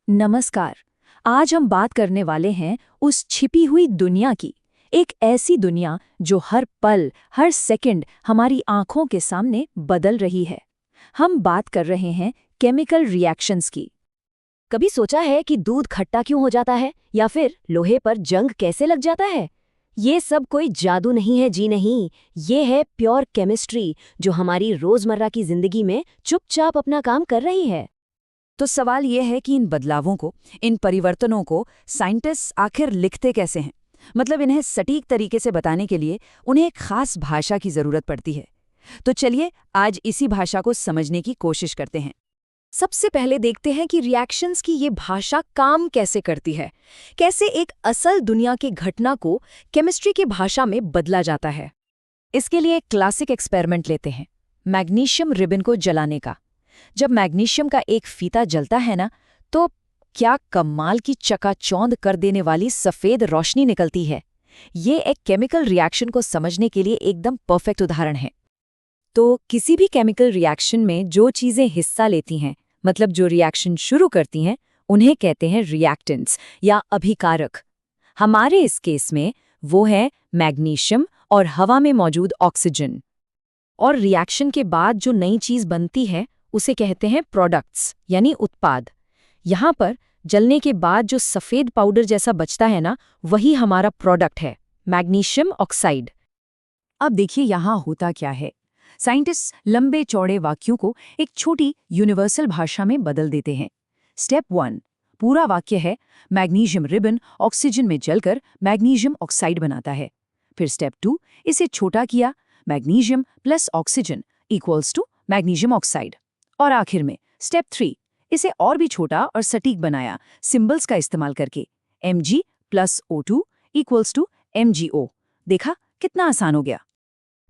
नमस्कार। आज हम बात करने वाले हैं उस छिपी हुई दुनिया की। एक ऐसी दुनिया जो हर पल, हर सेकंड हमारी आंखों के सामने बदल रही है। हम बात कर रहे हैं केमिकल रिएक्शंस की। कभी सोचा है कि दूध खट्टा क्यों हो जाता है या फिर लोहे पर जंग कैसे लग जाता है? ये सब कोई जादू नहीं है जी नहीं, ये है प्योर केमिस्ट्री जो हमारी रोजमर्रा की जिंदगी में चुपचाप अपना काम कर रही है। तो सवाल ये है कि इन बदलावों को, इन परिवर्तनों को साइंटिस्ट आखिर लिखते कैसे हैं? मतलब इन्हें सटीक तरीके से बताने के लिए उन्हें एक खास भाषा की जरूरत पड़ती है। तो चलिए आज इसी भाषा को समझने की कोशिश करते हैं। सबसे पहले देखते हैं कि रिएक्शंस की ये भाषा काम कैसे करती है, कैसे एक असल दुनिया की घटना को केमिस्ट्री की भाषा में बदला जाता है। इसके लिए एक क्लासिक एक्सपेरिमेंट लेते हैं, मैग्नीशियम रिबन को जलाने का। जब मैग्नीशियम का एक फीता जलता है ना, तो क्या कमाल की चकाचौंध कर देने वाली सफेद रोशनी निकलती है। ये एक केमिकल रिएक्शन को समझने के लिए एकदम परफेक्ट उदाहरण है। तो किसी भी केमिकल रिएक्शन में जो चीजें हिस्सा लेती हैं, मतलब जो रिएक्शन शुरू करती हैं, उन्हें कहते हैं रिएक्टेंट्स या अभिकारक। हमारे इस केस में वो है मैग्नीशियम और हवा में मौजूद ऑक्सीजन। और रिएक्शन के बाद जो नई चीज बनती है उसे कहते हैं प्रोडक्ट्स यानी उत्पाद। यहाँ पर जलने के बाद जो सफेद पाउडर जैसा बचता है ना, वही हमारा प्रोडक्ट है, मैग्नीशियम ऑक्साइड। अब देखिए यहाँ होता क्या है। साइंटिस्ट लंबे चौड़े वाक्यों को एक छोटी यूनिवर्सल भाषा में बदल देते हैं। स्टेप 1 पूरा वाक्य है, मैग्नीशियम रिबन ऑक्सीजन में जलकर मैग्नीशियम ऑक्साइड बनाता है। फिर स्टेप 2 इसे छोटा किया, magnesium plus oxygen equals to magnesium oxide. और आखिर में स्टेप 3 इसे और भी छोटा और सटीक बनाया, सिंबल्स का इस्तेमाल करके, Mg plus O2 equals to MgO। देखा कितना आसान हो गया।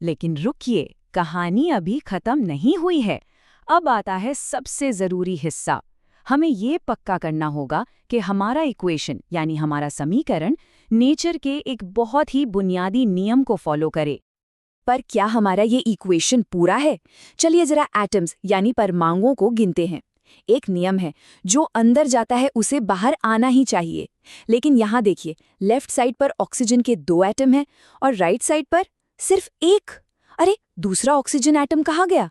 लेकिन रुकिए, कहानी अभी खत्म नहीं हुई है। अब आता है सबसे जरूरी हिस्सा। हमें ये पक्का करना होगा कि हमारा इक्वेशन यानी हमारा समीकरण नेचर के एक बहुत ही बुनियादी नियम को फॉलो करे। पर क्या हमारा ये इक्वेशन पूरा है? चलिए जरा एटम्स यानी परमाणुओं को गिनते हैं। एक नियम है, जो अंदर जाता है उसे बाहर आना ही चाहिए। लेकिन यहाँ देखिए, लेफ्ट साइड पर ऑक्सीजन के 2 एटम हैं और राइट साइड पर सिर्फ 1। अरे दूसरा ऑक्सीजन एटम कहाँ गया?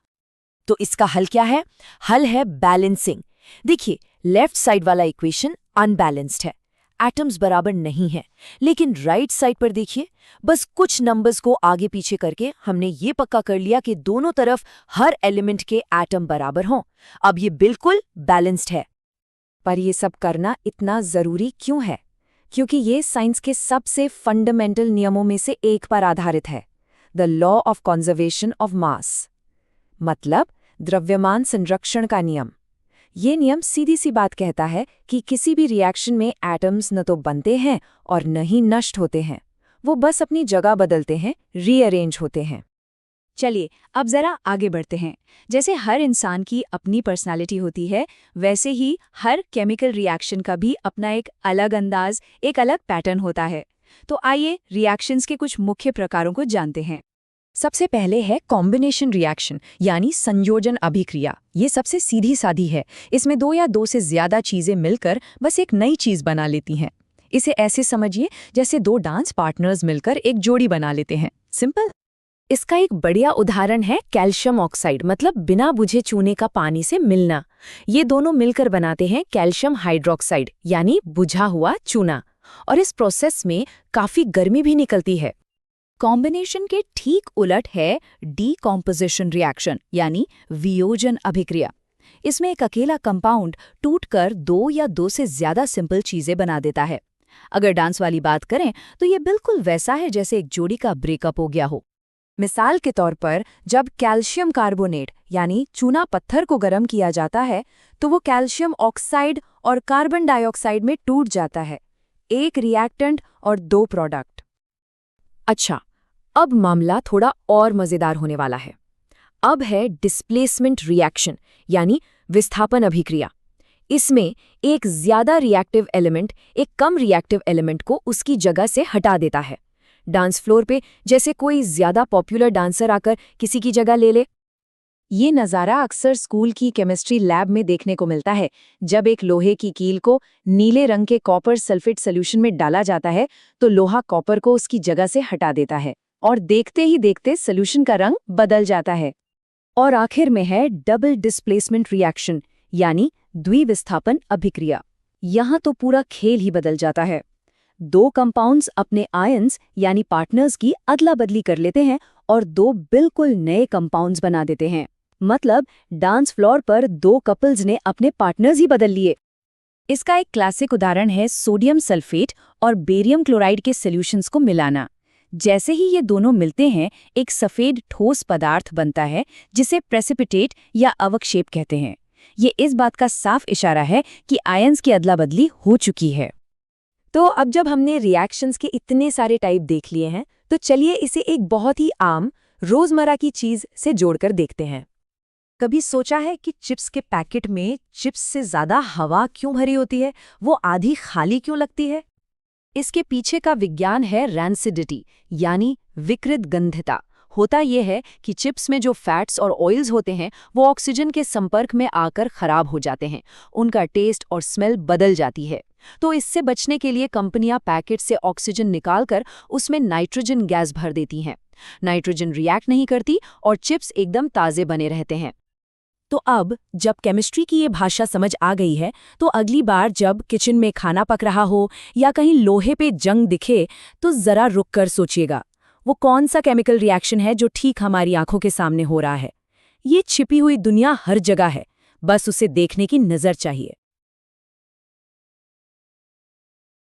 तो इसका हल क्या है? हल है बैलेंसिंग। देखिए, लेफ्ट साइड वाला इक्वेशन अनबैलेंस्ड है, एटम्स बराबर नहीं है। लेकिन राइट साइड पर देखिए, बस कुछ नंबर्स को आगे पीछे करके हमने ये पक्का कर लिया कि दोनों तरफ हर एलिमेंट के एटम बराबर हों। अब ये बिल्कुल बैलेंस्ड है। पर ये सब करना इतना जरूरी क्यों है? क्योंकि ये साइंस के सबसे फंडामेंटल नियमों में से एक पर आधारित है, the law of conservation of mass, मतलब द्रव्यमान संरक्षण का नियम। ये नियम सीधी सी बात कहता है कि किसी भी रिएक्शन में एटम्स न तो बनते हैं और न ही नष्ट होते हैं, वो बस अपनी जगह बदलते हैं, रीअरेंज होते हैं। चलिए अब जरा आगे बढ़ते हैं। जैसे हर इंसान की अपनी पर्सनालिटी होती है, वैसे ही हर केमिकल रिएक्शन का भी अपना एक अलग अंदाज, एक अलग पैटर्न होता है। तो आइए रिएक्शंस के कुछ मुख्य प्रकारों को जानते हैं। सबसे पहले है कॉम्बिनेशन रिएक्शन यानी संयोजन अभिक्रिया। ये सबसे सीधी सादी है। इसमें 2 या 2 से ज्यादा चीजें मिलकर बस एक नई चीज बना लेती हैं। इसे ऐसे समझिए जैसे 2 डांस पार्टनर्स मिलकर एक जोड़ी बना लेते हैं। सिंपल। इसका एक बढ़िया उदाहरण है कैल्शियम ऑक्साइड, मतलब बिना बुझे चूने का पानी से मिलना। ये दोनों मिलकर बनाते हैं कैल्शियम हाइड्रोक्साइड यानी बुझा हुआ चूना। और इस प्रोसेस में काफी गर्मी भी निकलती है। कॉम्बिनेशन के ठीक उलट है डीकॉम्पोजिशन रिएक्शन यानी वियोजन अभिक्रिया। इसमें एक अकेला कंपाउंड टूटकर 2 या 2 से ज्यादा सिंपल चीजें बना देता है। अगर डांस वाली बात करें तो ये बिल्कुल वैसा है जैसे एक जोड़ी का ब्रेकअप हो गया हो। मिसाल के तौर पर जब कैल्शियम कार्बोनेट यानी चूना पत्थर को गर्म किया जाता है तो वो कैल्शियम ऑक्साइड और कार्बन डाइऑक्साइड में टूट जाता है। एक रिएक्टेंट और 2 प्रोडक्ट। अच्छा, अब मामला थोड़ा और मजेदार होने वाला है। अब है डिस्प्लेसमेंट रिएक्शन यानी विस्थापन अभिक्रिया। इसमें एक ज्यादा रिएक्टिव एलिमेंट एक कम रिएक्टिव एलिमेंट को उसकी जगह से हटा देता है। डांस फ्लोर पे जैसे कोई ज्यादा पॉपुलर डांसर आकर किसी की जगह ले ले। ये नज़ारा अक्सर स्कूल की केमिस्ट्री लैब में देखने को मिलता है। जब एक लोहे की कील को नीले रंग के कॉपर सल्फेट सॉल्यूशन में डाला जाता है तो लोहा कॉपर को उसकी जगह से हटा देता है और देखते ही देखते सॉल्यूशन का रंग बदल जाता है। और आखिर में है डबल डिस्प्लेसमेंट रिएक्शन, यानी द्विविस्थापन अभिक्रिया। यहाँ तो पूरा खेल ही बदल जाता है। दो कंपाउंड्स अपने आयन्स यानी पार्टनर्स की अदला बदली कर लेते हैं और दो बिल्कुल नए कंपाउंड्स बना देते हैं। मतलब डांस फ्लोर पर दो कपल्स ने अपने पार्टनर्स ही बदल लिए। इसका एक क्लासिक उदाहरण है सोडियम सल्फेट और बेरियम क्लोराइड के सॉल्यूशंस को मिलाना। जैसे ही ये दोनों मिलते हैं, एक सफेद ठोस पदार्थ बनता है जिसे प्रेसिपिटेट या अवक्षेप कहते हैं। ये इस बात का साफ इशारा है कि आयन्स की अदला बदली हो चुकी है। तो अब जब हमने रिएक्शंस के इतने सारे टाइप देख लिए हैं, तो चलिए इसे एक बहुत ही आम रोजमर्रा की चीज से जोड़कर देखते हैं। कभी सोचा है कि चिप्स के पैकेट में चिप्स से ज्यादा हवा क्यों भरी होती है? वो आधी खाली क्यों लगती है? इसके पीछे का विज्ञान है रैंसिडिटी, यानी विकृत गंधता। होता यह है कि चिप्स में जो फैट्स और ऑयल्स होते हैं वो ऑक्सीजन के संपर्क में आकर खराब हो जाते हैं, उनका टेस्ट और स्मेल बदल जाती है। तो इससे बचने के लिए कंपनियां पैकेट से ऑक्सीजन निकालकर उसमें नाइट्रोजन गैस भर देती हैं। नाइट्रोजन रिएक्ट नहीं करती और चिप्स एकदम ताज़े बने रहते हैं। तो अब जब केमिस्ट्री की ये भाषा समझ आ गई है, तो अगली बार जब किचन में खाना पक रहा हो या कहीं लोहे पे जंग दिखे, तो जरा रुक कर सोचिएगा, वो कौन सा केमिकल रिएक्शन है जो ठीक हमारी आंखों के सामने हो रहा है। ये छिपी हुई दुनिया हर जगह है, बस उसे देखने की नज़र चाहिए।